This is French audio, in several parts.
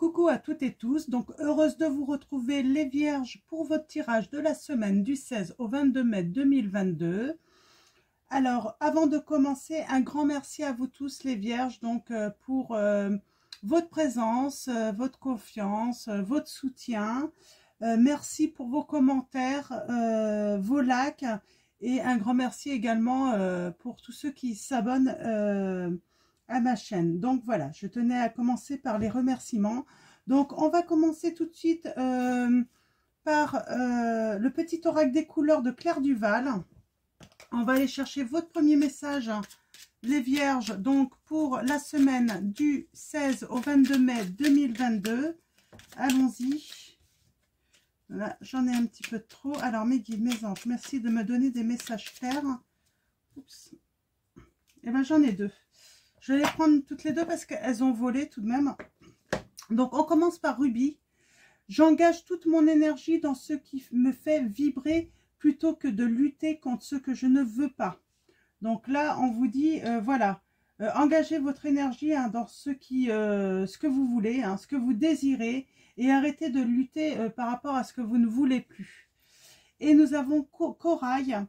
Coucou à toutes et tous, donc heureuse de vous retrouver les Vierges pour votre tirage de la semaine du 16 au 22 mai 2022. Alors avant de commencer, un grand merci à vous tous les Vierges donc pour votre présence, votre confiance, votre soutien. Merci pour vos commentaires, vos likes et un grand merci également pour tous ceux qui s'abonnent à ma chaîne. Donc voilà, je tenais à commencer par les remerciements. Donc on va commencer tout de suite par le petit oracle des couleurs de Claire Duval. On va aller chercher votre premier message, les Vierges, donc pour la semaine du 16 au 22 mai 2022. Allons-y. Là, j'en ai un petit peu trop. Alors, mes guides, mes anges, merci de me donner des messages clairs. Oups. Et bien, j'en ai deux. Je vais les prendre toutes les deux parce qu'elles ont volé tout de même. Donc, on commence par Ruby. J'engage toute mon énergie dans ce qui me fait vibrer plutôt que de lutter contre ce que je ne veux pas. Donc là, on vous dit, voilà, engagez votre énergie dans ce que vous voulez, ce que vous désirez, et arrêtez de lutter par rapport à ce que vous ne voulez plus. Et nous avons Corail,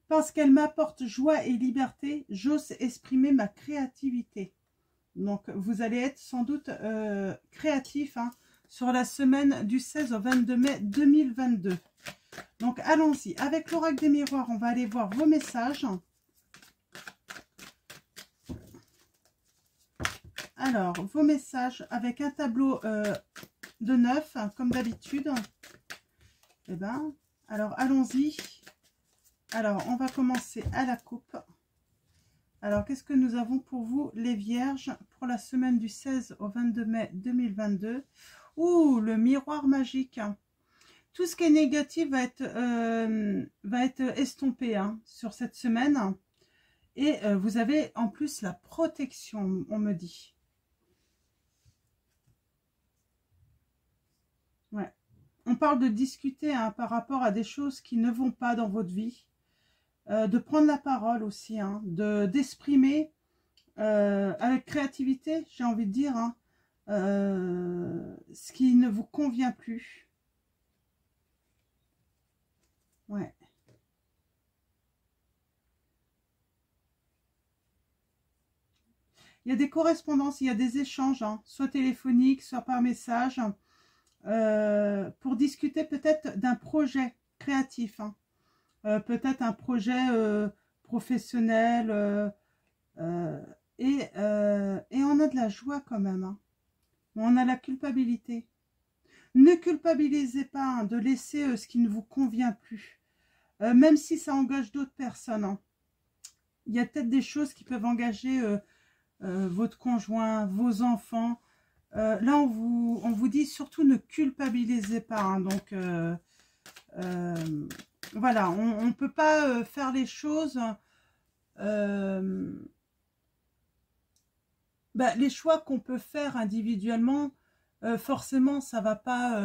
parce qu'elle m'apporte joie et liberté, j'ose exprimer ma créativité. Donc vous allez être sans doute créatif sur la semaine du 16 au 22 mai 2022. Donc allons-y, avec l'oracle des miroirs, on va aller voir vos messages. Alors, vos messages avec un tableau de 9, comme d'habitude. Eh ben, alors allons-y. Alors, on va commencer à la coupe. Alors, qu'est-ce que nous avons pour vous, les Vierges, pour la semaine du 16 au 22 mai 2022? Ouh, le miroir magique. Tout ce qui est négatif va être estompé sur cette semaine. Et vous avez en plus la protection, on me dit. Ouais. On parle de discuter par rapport à des choses qui ne vont pas dans votre vie. De prendre la parole aussi, d'exprimer avec créativité, j'ai envie de dire, ce qui ne vous convient plus. Ouais. Il y a des correspondances, il y a des échanges, soit téléphoniques, soit par message, pour discuter peut-être d'un projet créatif, peut-être un projet professionnel, et on a de la joie quand même, on a la culpabilité. Ne culpabilisez pas de laisser ce qui ne vous convient plus, même si ça engage d'autres personnes. Il y a peut-être des choses qui peuvent engager votre conjoint, vos enfants. Là, on vous dit surtout ne culpabilisez pas. Donc, voilà, on ne peut pas faire les choses. Les choix qu'on peut faire individuellement, forcément, ça ne va pas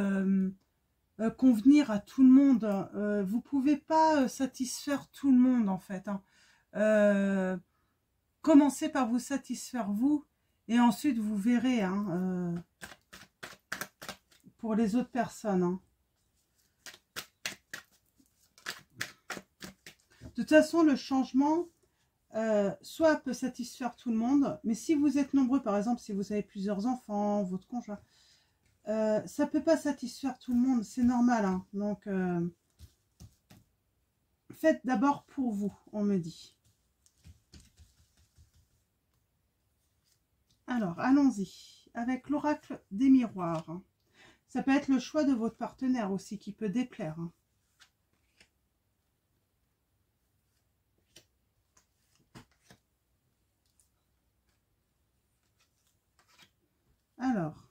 convenir à tout le monde. Vous ne pouvez pas satisfaire tout le monde, en fait. Commencez par vous satisfaire vous, et ensuite vous verrez pour les autres personnes. De toute façon, le changement, soit peut satisfaire tout le monde, mais si vous êtes nombreux, par exemple, si vous avez plusieurs enfants, votre conjoint, ça ne peut pas satisfaire tout le monde, c'est normal. Donc, faites d'abord pour vous, on me dit. Alors, allons-y, avec l'oracle des miroirs. Ça peut être le choix de votre partenaire aussi qui peut déplaire. Alors,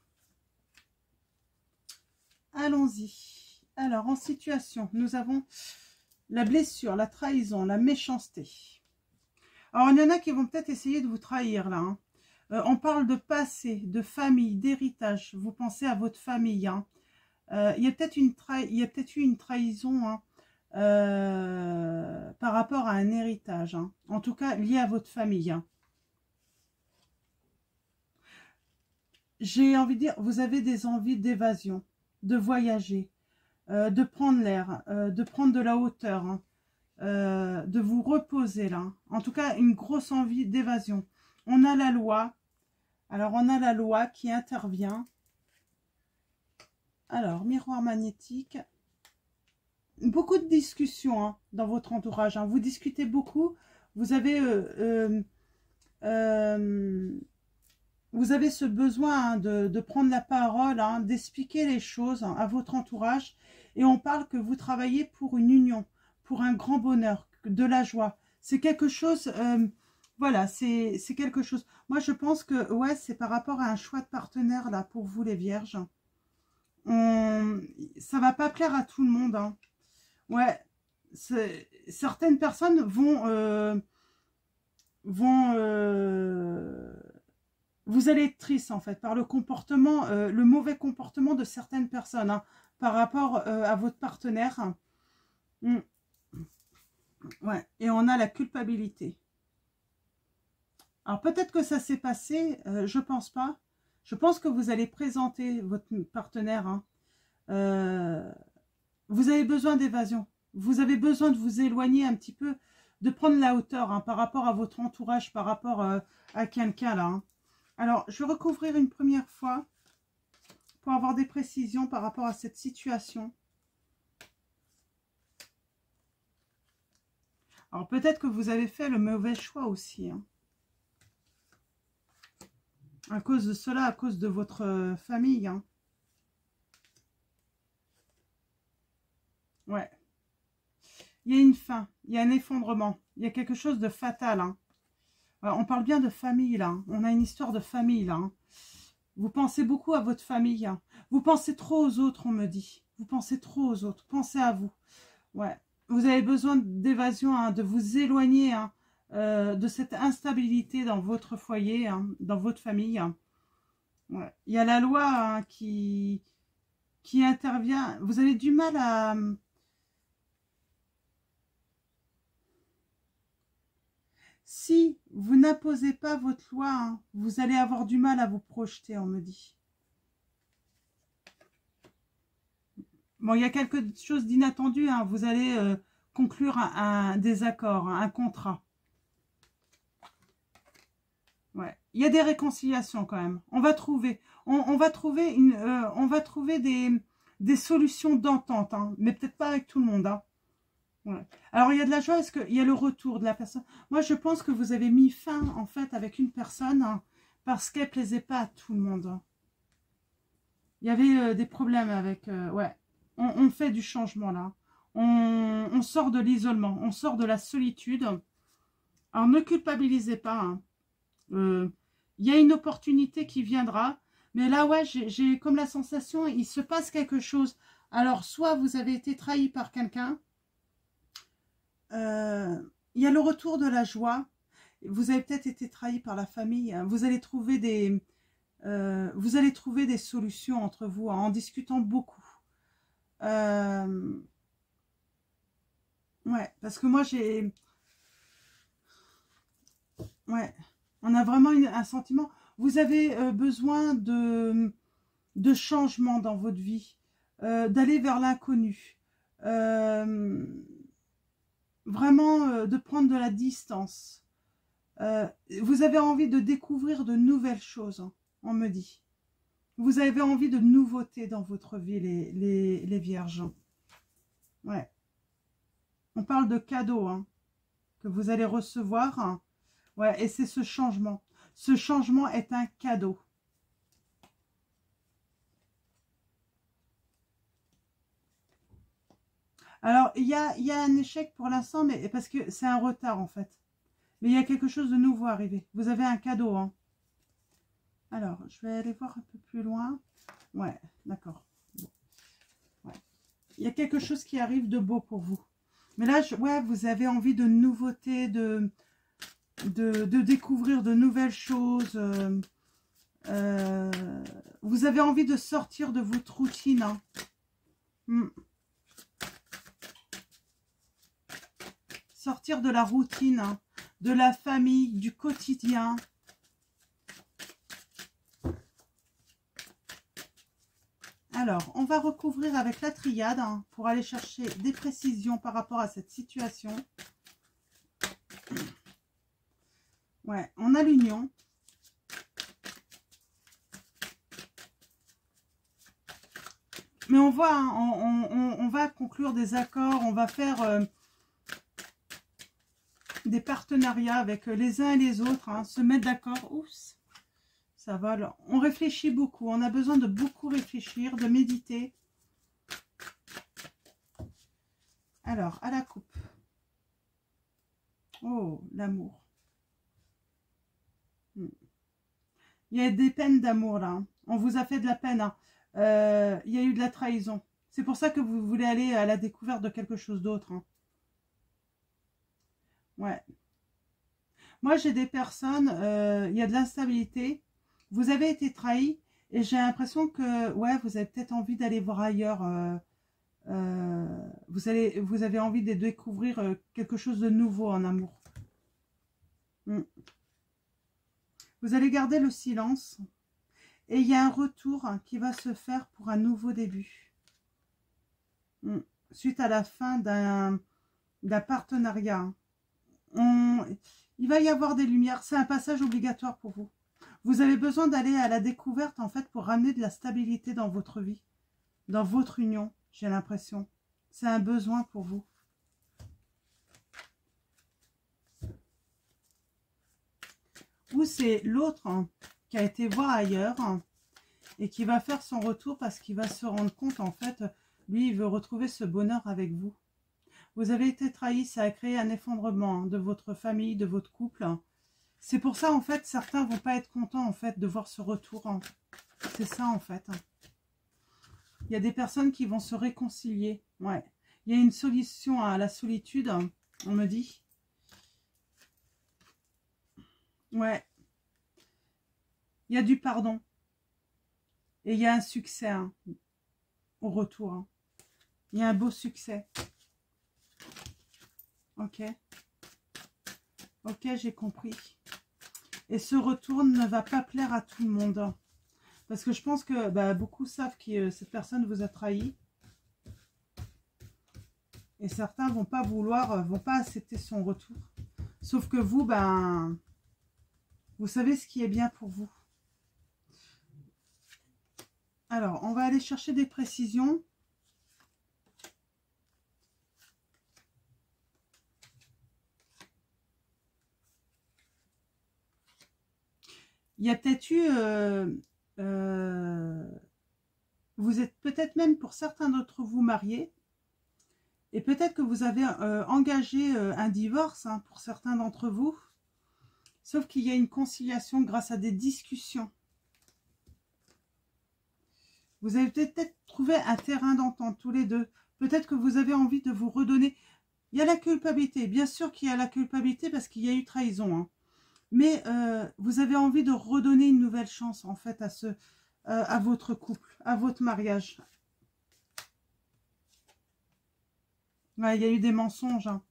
allons-y. Alors, en situation, nous avons la blessure, la trahison, la méchanceté. Alors, il y en a qui vont peut-être essayer de vous trahir, là. On parle de passé, de famille, d'héritage. Vous pensez à votre famille. Il y a peut-être eu une trahison par rapport à un héritage. En tout cas, lié à votre famille. j'ai envie de dire, vous avez des envies d'évasion, de voyager, de prendre l'air, de prendre de la hauteur, hein, de vous reposer là. En tout cas, une grosse envie d'évasion. On a la loi. Alors, on a la loi qui intervient. Alors, miroir magnétique. Beaucoup de discussions hein, dans votre entourage. Hein. Vous discutez beaucoup. Vous avez ce besoin hein, de prendre la parole, hein, d'expliquer les choses hein, à votre entourage. Et on parle que vous travaillez pour une union, pour un grand bonheur, de la joie. C'est quelque chose, voilà, c'est quelque chose. Moi, je pense que, ouais, c'est par rapport à un choix de partenaire, là, pour vous, les vierges. Ça va pas plaire à tout le monde, hein. Ouais, certaines personnes vous allez être triste en fait par le comportement, le mauvais comportement de certaines personnes hein, par rapport à votre partenaire. Mm. Ouais, et on a la culpabilité. Alors peut-être que ça s'est passé, je pense pas. Je pense que vous allez présenter votre partenaire. Hein. Vous avez besoin d'évasion. Vous avez besoin de vous éloigner un petit peu, de prendre la hauteur hein, par rapport à votre entourage, par rapport à quelqu'un là. Hein. Alors, je vais recouvrir une première fois pour avoir des précisions par rapport à cette situation. Alors, peut-être que vous avez fait le mauvais choix aussi. Hein. À cause de cela, à cause de votre famille. Hein. Ouais. Il y a une fin, il y a un effondrement, il y a quelque chose de fatal. Hein. On parle bien de famille là, hein. On a une histoire de famille là. Hein. Vous pensez beaucoup à votre famille. Hein. Vous pensez trop aux autres, on me dit. Vous pensez trop aux autres, pensez à vous. Ouais. Vous avez besoin d'évasion, hein, de vous éloigner hein, de cette instabilité dans votre foyer, hein, dans votre famille. Hein. Ouais. Il y a la loi hein, qui intervient. Vous avez du mal à... Si vous n'imposez pas votre loi, hein, vous allez avoir du mal à vous projeter, on me dit. Bon, il y a quelque chose d'inattendu. Hein, vous allez conclure un désaccord, hein, un contrat. Ouais. Il y a des réconciliations quand même. On va trouver. On va trouver des solutions d'entente, hein, mais peut-être pas avec tout le monde. Hein. Ouais. Alors, il y a de la joie, est-ce qu'il y a le retour de la personne? Moi, je pense que vous avez mis fin, en fait, avec une personne hein, parce qu'elle ne plaisait pas à tout le monde. Hein. Il y avait des problèmes avec... ouais, on fait du changement, là. On sort de l'isolement, on sort de la solitude. Alors, ne culpabilisez pas. Hein. Il y a une opportunité qui viendra. Mais là, ouais, j'ai comme la sensation, il se passe quelque chose. Alors, soit vous avez été trahi par quelqu'un, il y a le retour de la joie. Vous avez peut-être été trahi par la famille. Hein. Vous allez trouver des solutions entre vous hein, en discutant beaucoup. Ouais, parce que moi j'ai... Ouais, on a vraiment un sentiment. Vous avez besoin de changement dans votre vie, d'aller vers l'inconnu. Vraiment de prendre de la distance. Vous avez envie de découvrir de nouvelles choses, hein, on me dit. Vous avez envie de nouveautés dans votre vie, les vierges. Ouais. On parle de cadeaux hein, que vous allez recevoir. Hein. Ouais, et c'est ce changement. Ce changement est un cadeau. Alors, il y a un échec pour l'instant, mais parce que c'est un retard en fait. Mais il y a quelque chose de nouveau arrivé. Vous avez un cadeau. Hein. Alors, je vais aller voir un peu plus loin. Ouais, d'accord. Bon. Ouais. Il y a quelque chose qui arrive de beau pour vous. Mais là, ouais, vous avez envie de nouveautés, de découvrir de nouvelles choses. Vous avez envie de sortir de votre routine. Hein. Sortir de la routine, hein, de la famille, du quotidien. Alors, on va recouvrir avec la triade hein, pour aller chercher des précisions par rapport à cette situation. Ouais, on a l'union. Mais on voit, hein, on va conclure des accords, on va faire des partenariats avec les uns et les autres, hein, se mettre d'accord. Oups, ça va. Alors, on réfléchit beaucoup, on a besoin de beaucoup réfléchir, de méditer. Alors, à la coupe. Oh, l'amour. Il y a des peines d'amour là. Hein. On vous a fait de la peine. Hein. Il y a eu de la trahison. C'est pour ça que vous voulez aller à la découverte de quelque chose d'autre. Hein. Ouais. Moi, j'ai des personnes, il y a de l'instabilité. Vous avez été trahi et j'ai l'impression que, ouais, vous avez peut-être envie d'aller voir ailleurs. Vous avez envie de découvrir quelque chose de nouveau en amour. Vous allez garder le silence. Et il y a un retour qui va se faire pour un nouveau début. Suite à la fin d'un partenariat. Il va y avoir des lumières. C'est un passage obligatoire pour vous. Vous avez besoin d'aller à la découverte, en fait, pour ramener de la stabilité dans votre vie. Dans votre union, j'ai l'impression. C'est un besoin pour vous. Ou c'est l'autre hein, qui a été voir ailleurs hein, et qui va faire son retour parce qu'il va se rendre compte, en fait, lui, il veut retrouver ce bonheur avec vous. Vous avez été trahi, ça a créé un effondrement hein, de votre famille, de votre couple. C'est pour ça, en fait, certains ne vont pas être contents, en fait, de voir ce retour. Hein. C'est ça, en fait. Il y a des personnes qui vont se réconcilier. Ouais. Il y a une solution à la solitude, on me dit. Ouais. Il y a du pardon. Et il y a un succès hein, au retour. Hein. Il y a un beau succès. Ok. Ok, j'ai compris. Et ce retour ne va pas plaire à tout le monde. Parce que je pense que bah, beaucoup savent que cette personne vous a trahi. Et certains vont pas vouloir, vont pas accepter son retour. Sauf que vous, ben, vous savez ce qui est bien pour vous. Alors, on va aller chercher des précisions. Il y a peut-être eu... vous êtes peut-être même pour certains d'entre vous mariés. Et peut-être que vous avez engagé un divorce hein, pour certains d'entre vous. Sauf qu'il y a une conciliation grâce à des discussions. Vous avez peut-être trouvé un terrain d'entente tous les deux. Peut-être que vous avez envie de vous redonner. Il y a la culpabilité. Bien sûr qu'il y a la culpabilité parce qu'il y a eu trahison. Hein. Mais vous avez envie de redonner une nouvelle chance en fait à votre couple, à votre mariage. Ouais, il y a eu des mensonges. Hein.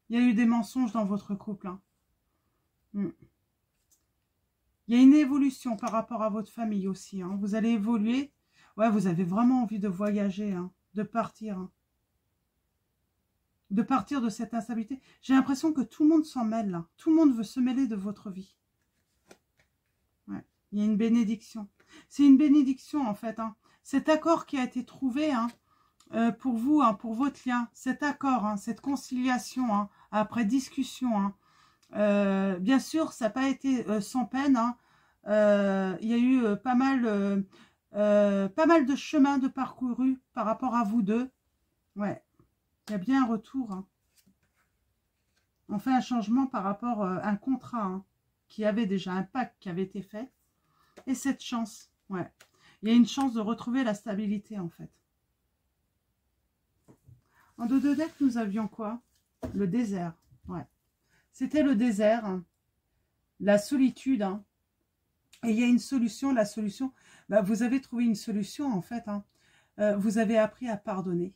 Il y a eu des mensonges dans votre couple. Hein. Il y a une évolution par rapport à votre famille aussi. Hein. Vous allez évoluer. Ouais, vous avez vraiment envie de voyager, hein, de partir. Hein. De partir de cette instabilité. J'ai l'impression que tout le monde s'en mêle là. Tout le monde veut se mêler de votre vie. Ouais. Il y a une bénédiction. C'est une bénédiction en fait. Hein. Cet accord qui a été trouvé hein, pour vous, hein, pour votre lien. Cet accord, hein, cette conciliation, hein, après discussion. Hein, bien sûr, ça n'a pas été sans peine. Hein. Il y a eu pas mal de chemins de parcouru par rapport à vous deux. Ouais, il y a bien un retour. Hein. On fait un changement par rapport à un contrat hein, qui avait déjà un pacte qui avait été fait. Et cette chance, ouais. Il y a une chance de retrouver la stabilité en fait. En dos de deck, nous avions quoi? Le désert, ouais. C'était le désert, hein. La solitude. Hein. Et il y a une solution. La solution, bah, vous avez trouvé une solution en fait. Hein. Vous avez appris à pardonner.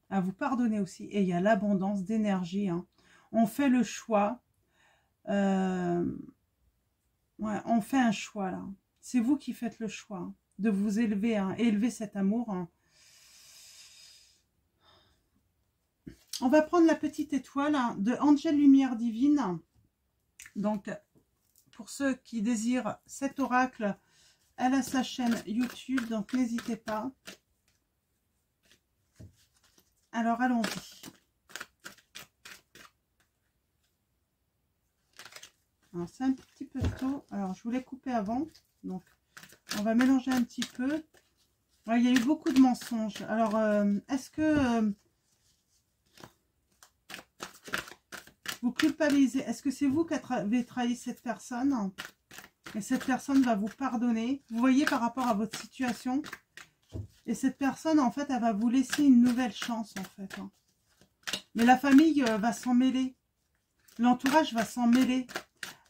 À vous pardonner aussi. Et il y a l'abondance d'énergie. Hein. On fait le choix. Ouais, on fait un choix là. C'est vous qui faites le choix. Hein. de vous élever, hein, élever cet amour. Hein. On va prendre la petite étoile hein, de Angel Lumière Divine. Donc, pour ceux qui désirent cet oracle, elle a sa chaîne YouTube, donc n'hésitez pas. Alors, allons-y. Alors, c'est un petit peu tôt. Alors, je voulais couper avant. Donc, on va mélanger un petit peu. Ouais, il y a eu beaucoup de mensonges. Alors, est-ce que vous culpabilisez? Est-ce que c'est vous qui avez trahi cette personne? Et cette personne va vous pardonner. Vous voyez par rapport à votre situation. Et cette personne, en fait, elle va vous laisser une nouvelle chance, en fait. Hein. Mais la famille va s'en mêler. L'entourage va s'en mêler.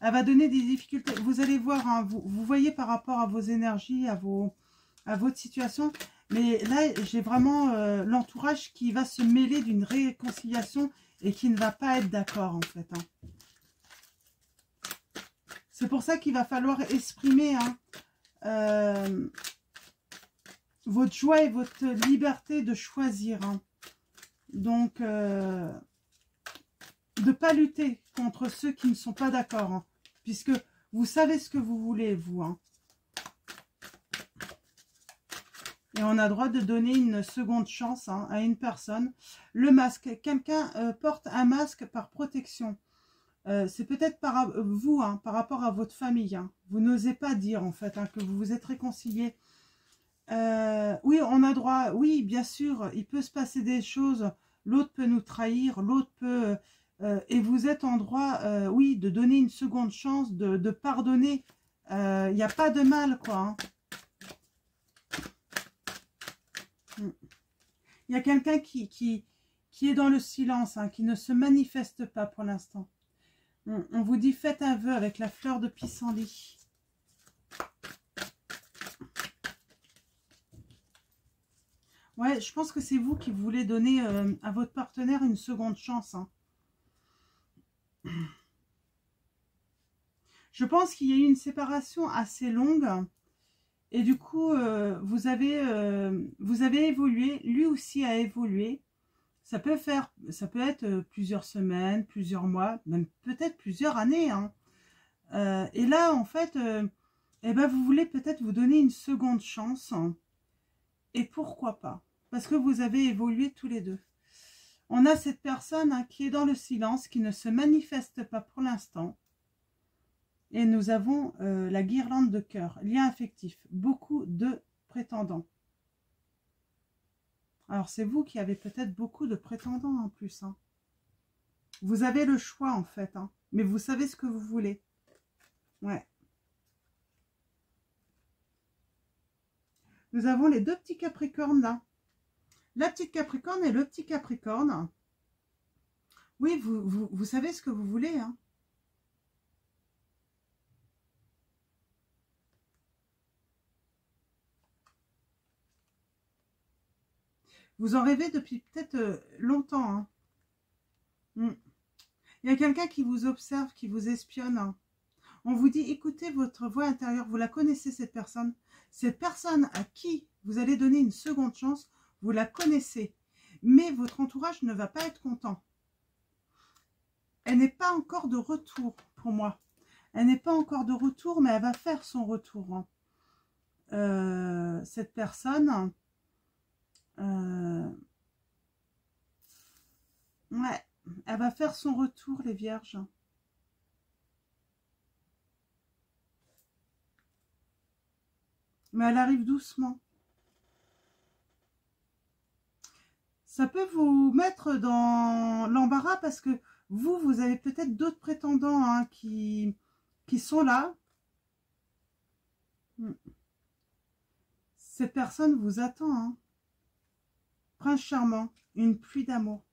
Elle va donner des difficultés. Vous allez voir, hein, vous voyez par rapport à vos énergies, à votre situation. Mais là, j'ai vraiment l'entourage qui va se mêler d'une réconciliation et qui ne va pas être d'accord, en fait. Hein. C'est pour ça qu'il va falloir exprimer hein, votre joie et votre liberté de choisir. Hein. Donc, de ne pas lutter contre ceux qui ne sont pas d'accord. Hein, puisque vous savez ce que vous voulez, vous. Hein. Et on a droit de donner une seconde chance hein, à une personne. Le masque. Quelqu'un porte un masque par protection. C'est peut-être par vous, hein, par rapport à votre famille. Hein. Vous n'osez pas dire, en fait, hein, que vous vous êtes réconciliés. Oui, on a droit, oui, bien sûr, il peut se passer des choses. L'autre peut nous trahir, l'autre peut... et vous êtes en droit, oui, de donner une seconde chance, de pardonner. Il n'y a pas de mal, quoi. Hein. Il y a quelqu'un qui est dans le silence, hein, qui ne se manifeste pas pour l'instant. On vous dit, faites un vœu avec la fleur de pissenlit. Ouais, je pense que c'est vous qui voulez donner à votre partenaire une seconde chance. Hein. Je pense qu'il y a eu une séparation assez longue. Et du coup, vous avez évolué. Lui aussi a évolué. Ça peut être plusieurs semaines, plusieurs mois, même peut-être plusieurs années. Hein. Et là, en fait, eh ben, vous voulez peut-être vous donner une seconde chance. Hein. Et pourquoi pas? Parce que vous avez évolué tous les deux. On a cette personne hein, qui est dans le silence, qui ne se manifeste pas pour l'instant. Et nous avons la guirlande de cœur, lien affectif. Beaucoup de prétendants. Alors, c'est vous qui avez peut-être beaucoup de prétendants en plus. Hein. Vous avez le choix, en fait. Hein, mais vous savez ce que vous voulez. Ouais. Nous avons les deux petits capricornes, là. La petite capricorne et le petit capricorne. Oui, vous savez ce que vous voulez. Hein. Vous en rêvez depuis peut-être longtemps. Hein. Il y a quelqu'un qui vous observe, qui vous espionne. Hein. On vous dit, écoutez votre voix intérieure. Vous la connaissez, cette personne. Cette personne à qui vous allez donner une seconde chance, vous la connaissez. Mais votre entourage ne va pas être content. Elle n'est pas encore de retour pour moi. Elle n'est pas encore de retour, mais elle va faire son retour. Hein. Cette personne... ouais, elle va faire son retour, les vierges. Mais elle arrive doucement. Ça peut vous mettre dans l'embarras parce que vous avez peut-être d'autres prétendants hein, qui sont là. Cette personne vous attend. Hein. Prince charmant, une pluie d'amour.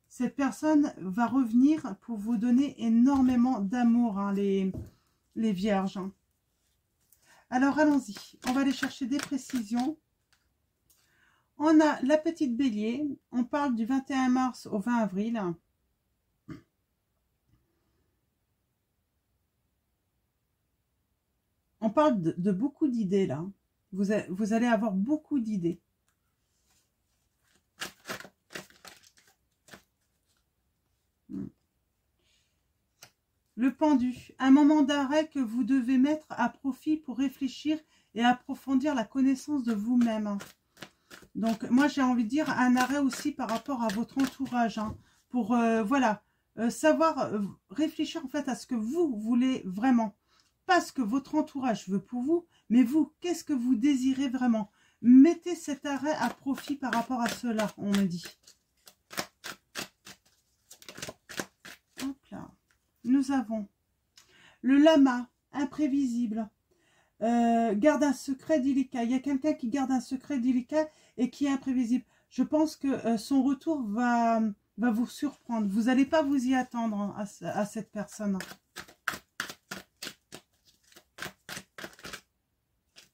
Cette personne va revenir pour vous donner énormément d'amour, hein, les vierges. Hein. Alors, allons-y. On va aller chercher des précisions. On a la petite bélier. On parle du 21 mars au 20 avril. On parle de beaucoup d'idées, là. Vous allez avoir beaucoup d'idées. Le pendu, un moment d'arrêt que vous devez mettre à profit pour réfléchir et approfondir la connaissance de vous-même. Donc, moi, j'ai envie de dire un arrêt aussi par rapport à votre entourage, hein, pour, voilà, savoir réfléchir en fait à ce que vous voulez vraiment. Pas ce que votre entourage veut pour vous, mais vous, qu'est-ce que vous désirez vraiment? Mettez cet arrêt à profit par rapport à cela, on me dit. Hop là. Nous avons le lama, imprévisible, garde un secret délicat. Il y a quelqu'un qui garde un secret délicat et qui est imprévisible. Je pense que son retour va vous surprendre. Vous n'allez pas vous y attendre, hein, à cette personne.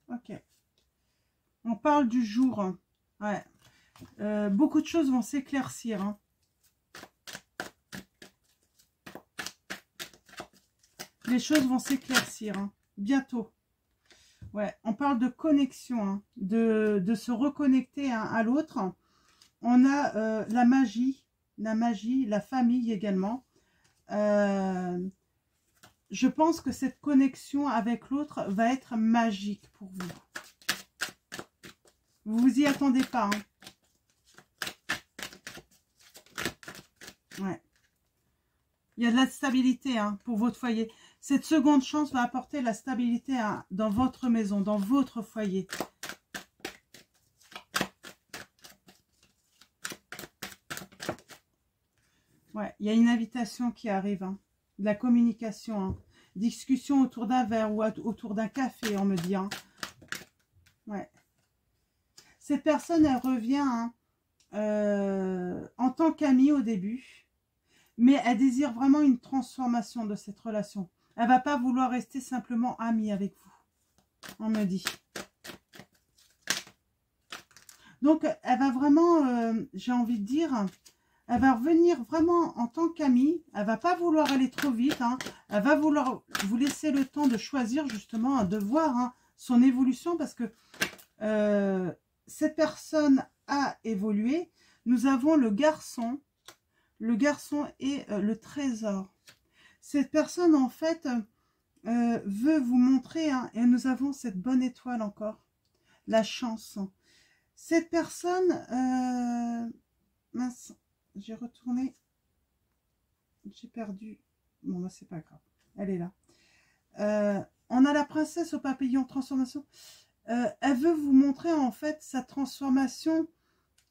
Ok. On parle du jour. Hein. Ouais. Beaucoup de choses vont s'éclaircir. Hein. Les choses vont s'éclaircir, hein, bientôt. Ouais, on parle de connexion, hein, de se reconnecter à l'autre. On a la magie, la famille également. Je pense que cette connexion avec l'autre va être magique pour vous. Vous vous y attendez pas. Hein. Ouais. Il y a de la stabilité, hein, pour votre foyer. Cette seconde chance va apporter la stabilité, hein, dans votre maison, dans votre foyer. Ouais, il y a une invitation qui arrive, hein, de la communication, hein, discussion autour d'un verre ou autour d'un café, on me dit. Hein. Ouais. Cette personne, elle revient, hein, en tant qu'amie au début, mais elle désire vraiment une transformation de cette relation. Elle va pas vouloir rester simplement amie avec vous, on me dit. Donc, elle va vraiment, j'ai envie de dire, elle va revenir vraiment en tant qu'amie. Elle va pas vouloir aller trop vite. Hein. Elle va vouloir vous laisser le temps de choisir, justement, de voir, hein, son évolution, parce que cette personne a évolué. Nous avons le garçon et le trésor. Cette personne, en fait, veut vous montrer, hein, et nous avons cette bonne étoile encore, la chance. Cette personne, mince, j'ai retourné, j'ai perdu, bon, bah, c'est pas grave, elle est là. On a la princesse au papillon, transformation. Elle veut vous montrer, en fait, sa transformation,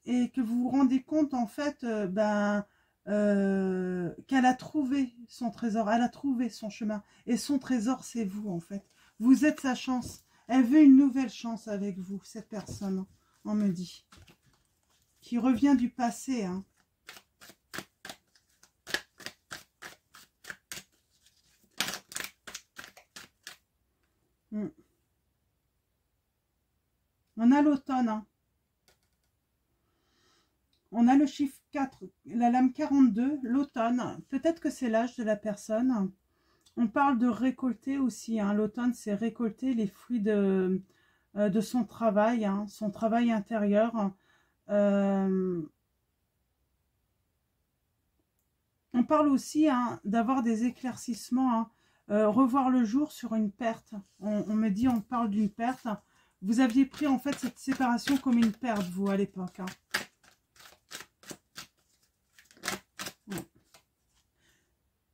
et que vous vous rendez compte, en fait, qu'elle a trouvé son trésor, elle a trouvé son chemin. Et son trésor, c'est vous, en fait. Vous êtes sa chance. Elle veut une nouvelle chance avec vous, cette personne, on me dit. Qui revient du passé. Hein. On a l'automne. Hein. On a le chiffre 4, la lame 42, l'automne. Peut-être que c'est l'âge de la personne. On parle de récolter aussi. Hein. L'automne, c'est récolter les fruits de son travail, hein, son travail intérieur. On parle aussi, hein, d'avoir des éclaircissements. Hein. Revoir le jour sur une perte. On me dit, on parle d'une perte. Vous aviez pris en fait cette séparation comme une perte, vous, à l'époque. Hein.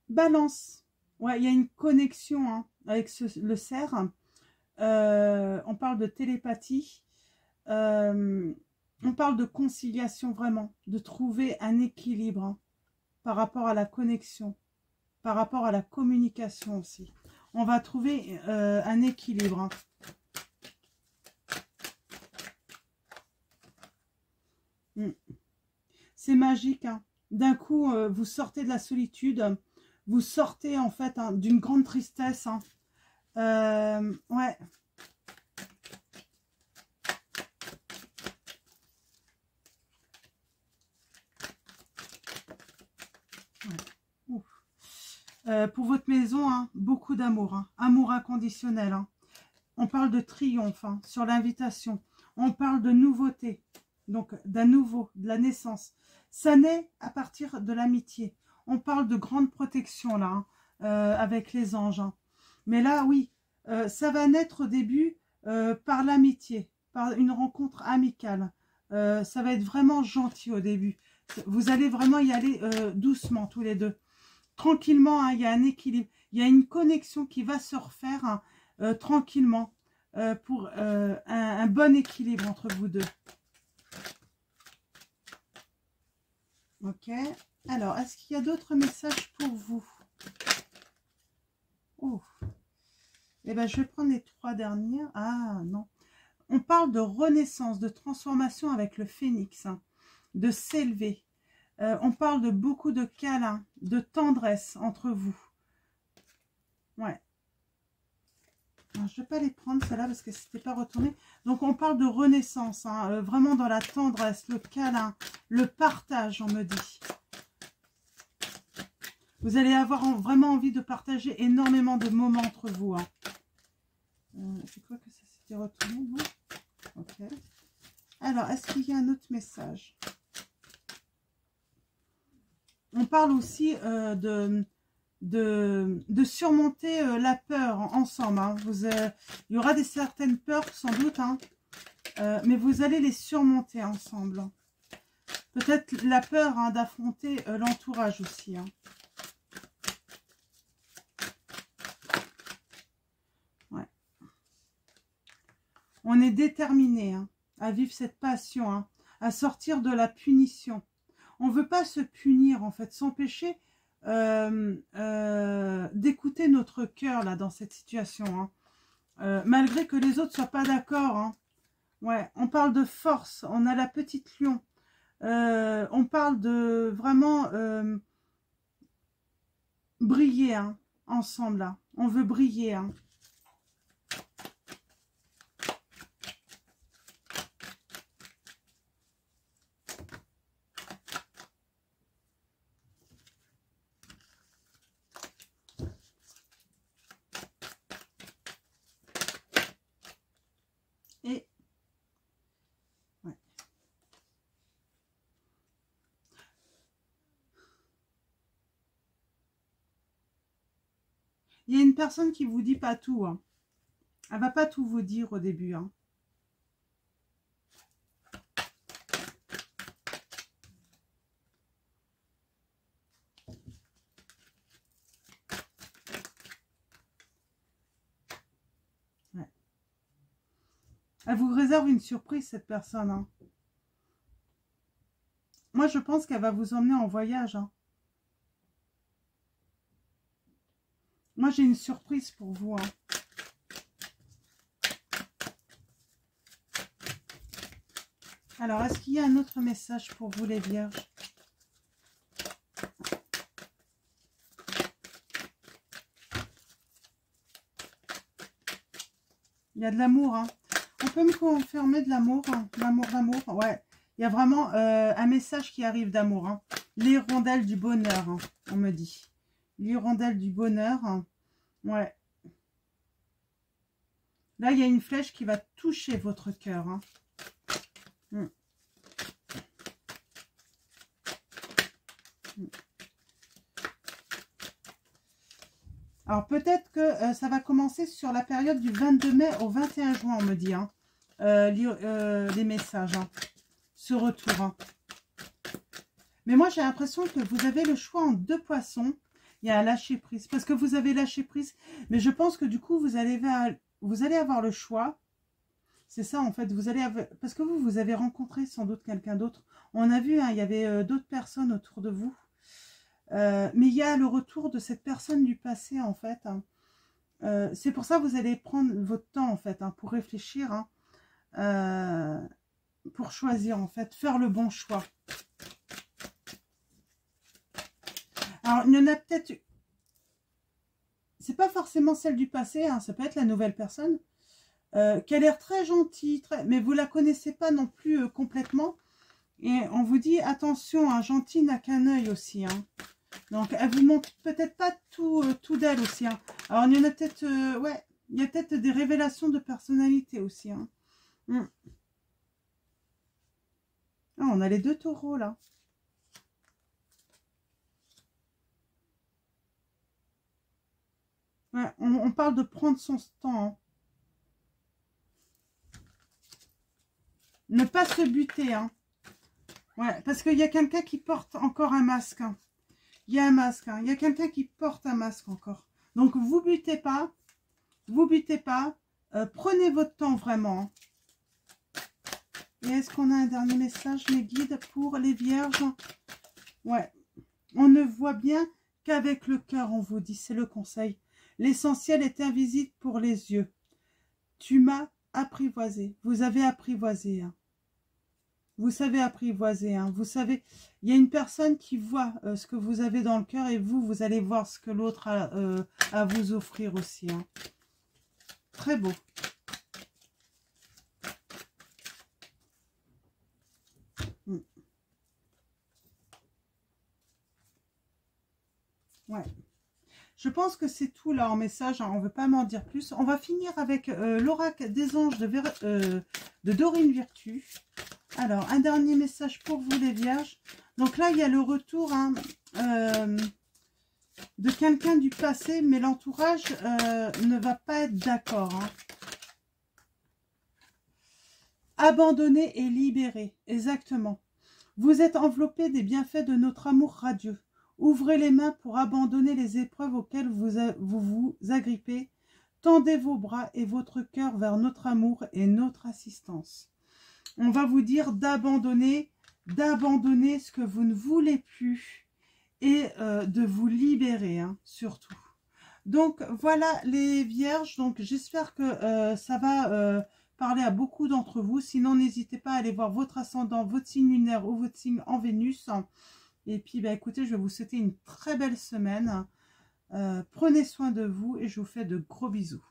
Balance. Ouais, il y a une connexion, hein, avec le cerf. On parle de télépathie. On parle de conciliation, vraiment. De trouver un équilibre, hein, par rapport à la connexion. Par rapport à la communication aussi. On va trouver un équilibre. Hein. C'est magique. Hein. D'un coup, vous sortez de la solitude. Vous sortez en fait, hein, d'une grande tristesse. Hein. Ouais. Pour votre maison, hein, beaucoup d'amour. Hein. Amour inconditionnel. Hein. on parle de triomphe hein, sur l'invitation. On parle de nouveauté, donc d'un nouveau, de la naissance. Ça naît à partir de l'amitié. On parle de grande protection là, hein, avec les anges. Hein. Mais là, oui, ça va naître au début par l'amitié, par une rencontre amicale. Ça va être vraiment gentil au début. Vous allez vraiment y aller doucement tous les deux. Tranquillement, hein, il y a un équilibre. Il y a une connexion qui va se refaire hein, tranquillement pour un bon équilibre entre vous deux. Ok. Alors, est-ce qu'il y a d'autres messages pour vous? Oh. Eh bien, je vais prendre les 3 dernières. Ah, non. On parle de renaissance, de transformation avec le phénix, hein, de s'élever. On parle de beaucoup de câlins, de tendresse entre vous. Ouais. Alors, je ne vais pas les prendre, celles-là, parce que c'était pas retourné. Donc, on parle de renaissance, hein, vraiment dans la tendresse, le câlin, le partage, on me dit. Vous allez avoir vraiment envie de partager énormément de moments entre vous. Hein. C'est quoi que ça s'était retourné, non? Ok. Alors, est-ce qu'il y a un autre message? On parle aussi de surmonter la peur ensemble. Hein. Il y aura certaines peurs sans doute, hein, mais vous allez les surmonter ensemble. Peut-être la peur hein, d'affronter l'entourage aussi. Hein. Ouais. On est déterminé hein, à vivre cette passion, hein, à sortir de la punition. On ne veut pas se punir, en fait, s'empêcher d'écouter notre cœur là dans cette situation. Hein. Malgré que les autres ne soient pas d'accord. Hein. Ouais, on parle de force, on a la petite lion. On parle de vraiment briller hein, ensemble. Là. On veut briller. Hein. Et ouais. Il y a une personne qui vous dit pas tout. Hein. Elle va pas tout vous dire au début. Hein. Ouais. Elle vous réserve une surprise, cette personne. Hein. Moi, je pense qu'elle va vous emmener en voyage. Hein. Moi, j'ai une surprise pour vous. Hein. Alors, est-ce qu'il y a un autre message pour vous, les vierges? Il y a de l'amour. Hein. On peut me confirmer de l'amour. Hein. L'amour. Ouais. Il y a vraiment un message qui arrive d'amour. Hein. L'hirondelle du bonheur, hein, on me dit. L'hirondelle du bonheur. Hein. Ouais. Là, il y a une flèche qui va toucher votre cœur. Hein. Alors, peut-être que ça va commencer sur la période du 22 mai au 21 juin, on me dit. Hein. Les messages. Hein. Ce retour. Hein. Mais moi, j'ai l'impression que vous avez le choix en 2 poissons. Il y a un lâcher prise. Parce que vous avez lâché prise. Mais je pense que du coup, vous allez avoir le choix. C'est ça, en fait. Parce que vous avez rencontré sans doute quelqu'un d'autre. On a vu, hein, il y avait d'autres personnes autour de vous. Mais il y a le retour de cette personne du passé, en fait. Hein. C'est pour ça que vous allez prendre votre temps, en fait, hein, pour réfléchir. Hein, pour choisir, en fait. Faire le bon choix. Alors, il y en a peut-être... C'est pas forcément celle du passé, hein, ça peut être la nouvelle personne, qui a l'air très gentille, mais vous la connaissez pas non plus complètement. Et on vous dit, attention, un gentil n'a qu'un œil aussi. Hein. Donc, elle vous montre peut-être pas tout d'elle aussi. Hein. Alors, il y en a peut-être... ouais, Il y a peut-être des révélations de personnalité aussi. Hein. Ah, on a les 2 taureaux là. Ouais, on parle de prendre son temps. Hein. Ne pas se buter. Hein. Ouais, parce qu'il y a quelqu'un qui porte encore un masque. Hein. Il y a un masque. Hein. Il y a quelqu'un qui porte un masque encore. Donc, vous butez pas. Vous butez pas. Prenez votre temps vraiment. Et est-ce qu'on a un dernier message, mes guides, pour les vierges? Ouais. On ne voit bien qu'avec le cœur, on vous dit. C'est le conseil. L'essentiel est invisible pour les yeux. Tu m'as apprivoisé. Vous avez apprivoisé. Hein. Vous savez apprivoiser. Hein. Vous savez, il y a une personne qui voit ce que vous avez dans le cœur et vous allez voir ce que l'autre a à vous offrir aussi. Hein. Très beau. Ouais. Je pense que c'est tout là en message, hein, on ne veut pas m'en dire plus. On va finir avec l'oracle des anges de Dorine Virtue. Alors, un dernier message pour vous les vierges. Donc là, il y a le retour hein, de quelqu'un du passé, mais l'entourage ne va pas être d'accord. Hein. Abandonné et libéré, exactement. Vous êtes enveloppé des bienfaits de notre amour radieux. Ouvrez les mains pour abandonner les épreuves auxquelles vous agrippez. Tendez vos bras et votre cœur vers notre amour et notre assistance. On va vous dire d'abandonner ce que vous ne voulez plus et de vous libérer, hein, surtout. Donc, voilà les vierges. Donc, j'espère que ça va parler à beaucoup d'entre vous. Sinon, n'hésitez pas à aller voir votre ascendant, votre signe lunaire ou votre signe en Vénus. Et puis, bah, écoutez, je vais vous souhaiter une très belle semaine. Prenez soin de vous et je vous fais de gros bisous.